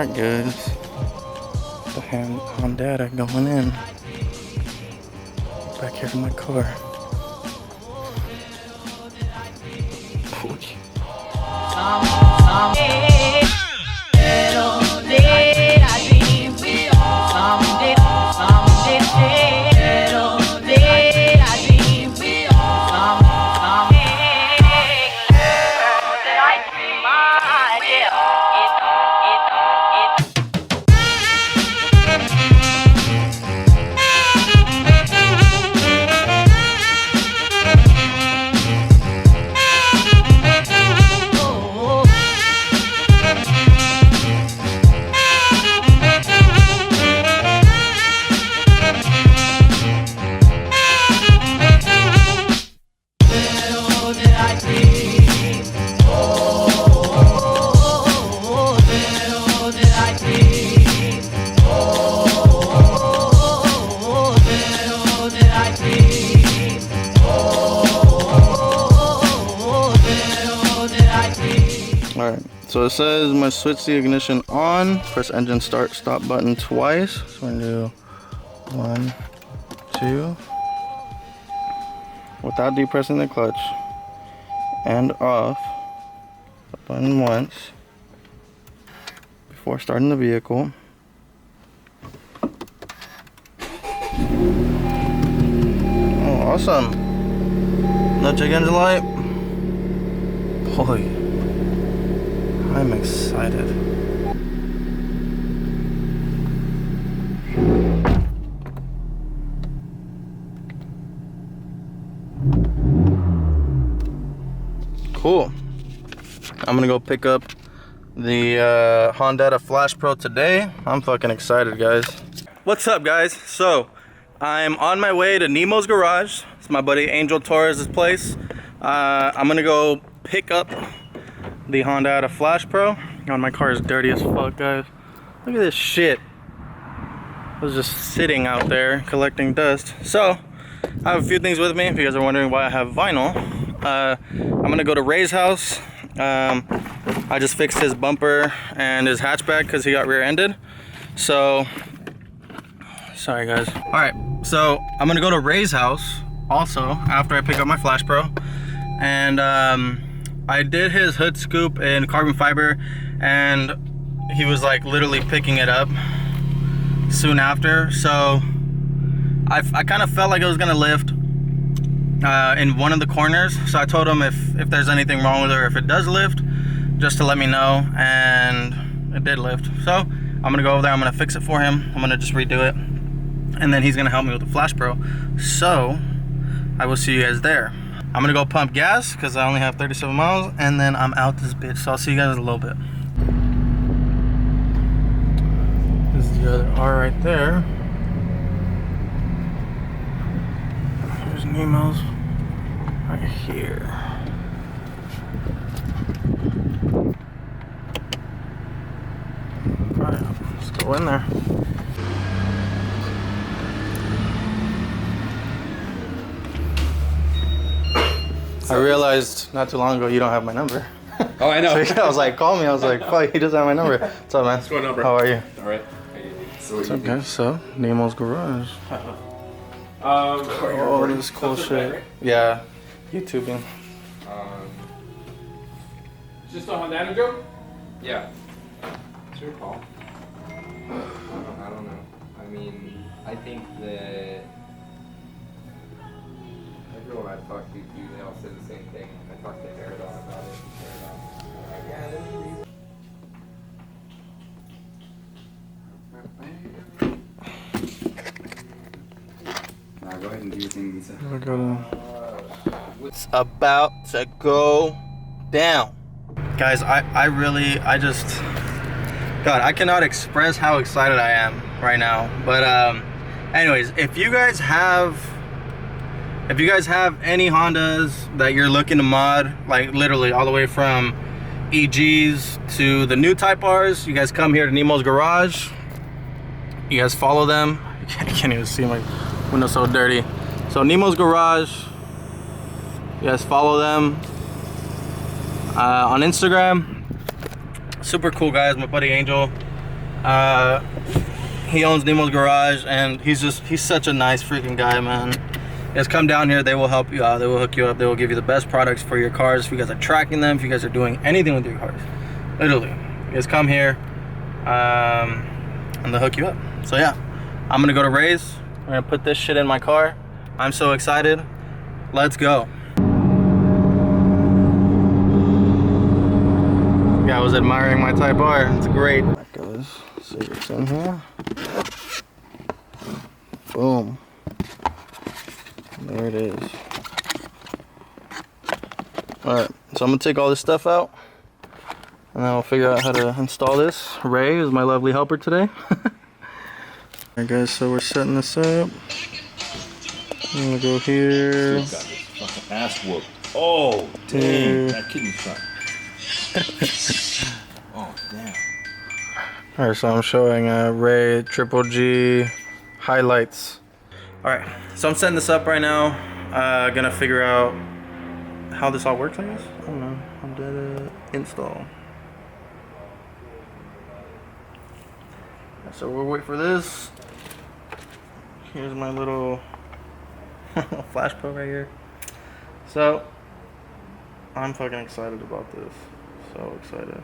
Alright guys, the Hondata going in. Back here to my car. Alright, so it says I'm gonna switch the ignition on, press engine start stop button twice. So we're gonna do 1, 2, without depressing the clutch, and off the button once before starting the vehicle. Oh, awesome! No check engine light. Holy. I'm excited. Cool. I'm gonna go pick up the Hondata FlashPro today. I'm fucking excited, guys. What's up, guys? So, I'm on my way to Nemo's garage. It's my buddy Angel Torres' place. I'm gonna go pick up the Hondata FlashPro. God, my car is dirty as fuck, guys. Look at this shit. I was just sitting out there collecting dust. So, I have a few things with me. If you guys are wondering why I have vinyl, I'm gonna go to Ray's house. I just fixed his bumper and his hatchback because he got rear-ended. So, sorry guys. All right, so I'm gonna go to Ray's house also after I pick up my FlashPro, and I did his hood scoop in carbon fiber, and he was like literally picking it up soon after. So I kind of felt like it was gonna lift in one of the corners. So I told him if there's anything wrong with it or if it does lift, just to let me know, and it did lift. So I'm gonna go over there, I'm gonna fix it for him. I'm gonna just redo it, and then he's gonna help me with the FlashPro. So I will see you guys there. I'm gonna go pump gas because I only have 37 miles, and then I'm out this bitch. So I'll see you guys in a little bit. This is the other R right there. Here's Nemo's right here. Alright, let's go in there. I realized not too long ago you don't have my number. Oh, I know. So I was like, call me. I was like, fuck, he doesn't have my number. What's up, man? What's going on, bro? How are you? All right. What's up, guys? So, Nemo's garage. Oh, this cool shit. Right? Yeah, YouTubing. Just a Hondata joke? Yeah. It's your call. I don't know. I mean, I think that everyone I talk to, they all say the same thing. I talked to Haradon about it. Like, yeah, there's a reason. Now go ahead and do your thing, Lisa. It's about to go down. Guys, I just, God, I cannot express how excited I am right now. But anyways, if you guys have any Hondas that you're looking to mod, like literally all the way from EGs to the new Type Rs, you guys come here to Nemo's garage. You guys follow them. I can't even see, my window's so dirty. So Nemo's garage, you guys follow them on Instagram. Super cool guys. My buddy Angel He owns Nemo's Garage, and he's such a nice freaking guy, man. Just come down here, they will help you out, they will hook you up, they will give you the best products for your cars if you guys are tracking them, if you guys are doing anything with your cars. Literally, just come here, and they'll hook you up. So yeah, I'm gonna go to Ray's. I'm gonna put this shit in my car. I'm so excited. Let's go. Guy was admiring my Type R. It's great. That goes. See what's in here. Boom. There it is. Alright, so I'm gonna take all this stuff out, and then I'll figure out how to install this. Ray is my lovely helper today. Alright guys, so we're setting this up. I'm gonna go here. Got this fucking ass whooped. Oh, dang. That kidney shot. Oh, damn. Alright, so I'm showing Ray Triple G highlights. Alright, so I'm setting this up right now. Gonna figure out how this all works, I guess. I don't know. Hondata install. So we'll wait for this. Here's my little FlashPro right here. So I'm fucking excited about this. So excited.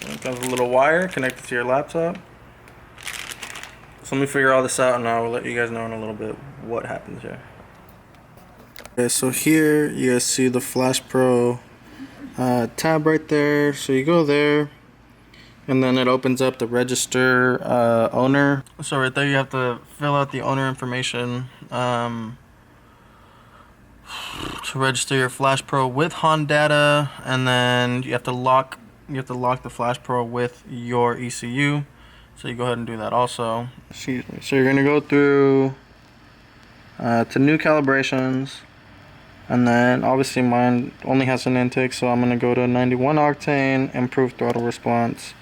And it comes with a little wire connected to your laptop. So let me figure all this out, and I'll let you guys know in a little bit what happens here. Okay, so here you guys see the FlashPro tab right there. So you go there, and then it opens up the register owner. So right there you have to fill out the owner information to register your FlashPro with Hondata, and then you have to lock the FlashPro with your ECU. So you go ahead and do that also. Excuse me. So you're gonna go through to new calibrations, and then obviously mine only has an intake, so I'm gonna go to 91 octane, improved throttle response.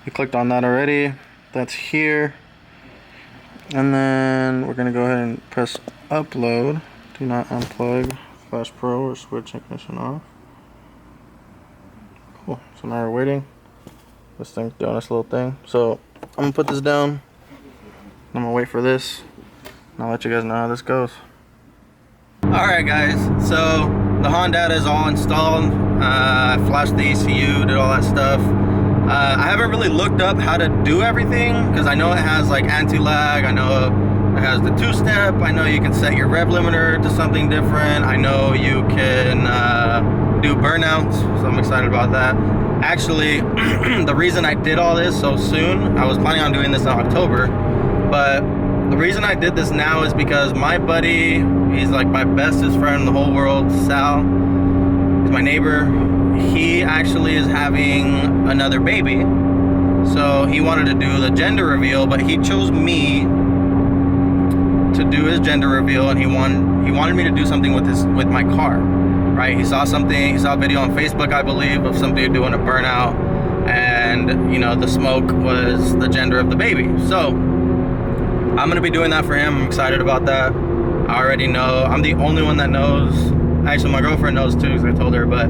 We clicked on that already. That's here. And then we're gonna go ahead and press upload. Do not unplug FlashPro or switch ignition off. Cool. So now we're waiting. This thing's doing this little thing. So I'm gonna put this down. I'm gonna wait for this, and I'll let you guys know how this goes. Alright guys, so the Hondata is all installed. I flashed the ECU, did all that stuff. I haven't really looked up how to do everything, because I know it has like anti-lag, I know it has the two-step, I know you can set your rev limiter to something different, I know you can do Burnout, so I'm excited about that. Actually, the reason I did all this so soon, I was planning on doing this in October, but the reason I did this now is because my buddy, he's like my bestest friend in the whole world, Sal, he's my neighbor. He actually is having another baby, so he wanted to do the gender reveal, but he chose me to do his gender reveal, and he wanted me to do something with my car. Right, he saw a video on Facebook, I believe, of some dude doing a burnout, and you know, the smoke was the gender of the baby. So I'm gonna be doing that for him. I'm excited about that. I already know. I'm the only one that knows. Actually, my girlfriend knows too, because I told her, but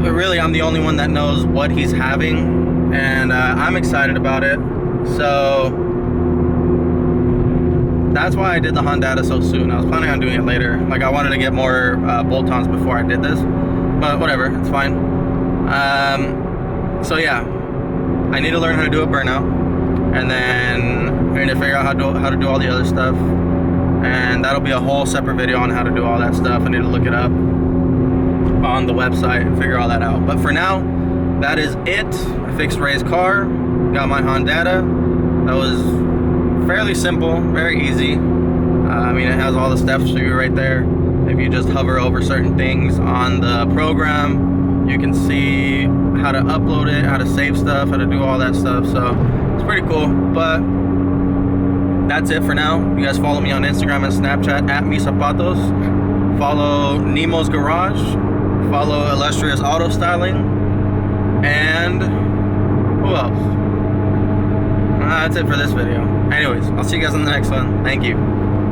really I'm the only one that knows what he's having, and I'm excited about it. So that's why I did the Hondata so soon. I was planning on doing it later. Like, I wanted to get more bolt-ons before I did this, but whatever, it's fine. So yeah, I need to learn how to do a burnout, and then I need to figure out how to do all the other stuff, and that'll be a whole separate video on how to do all that stuff. I need to look it up on the website and figure all that out. But for now, that is it. I fixed Ray's car, got my Hondata. That was fairly simple, very easy. I mean, it has all the steps for you right there. If you just hover over certain things on the program, you can see how to upload it, how to save stuff, how to do all that stuff. So it's pretty cool. But that's it for now. You guys follow me on Instagram and Snapchat at @mizapatos. Follow Nemo's Garage. Follow Illustrious Auto Styling. And who else? That's it for this video. Anyways, I'll see you guys in the next one. Thank you.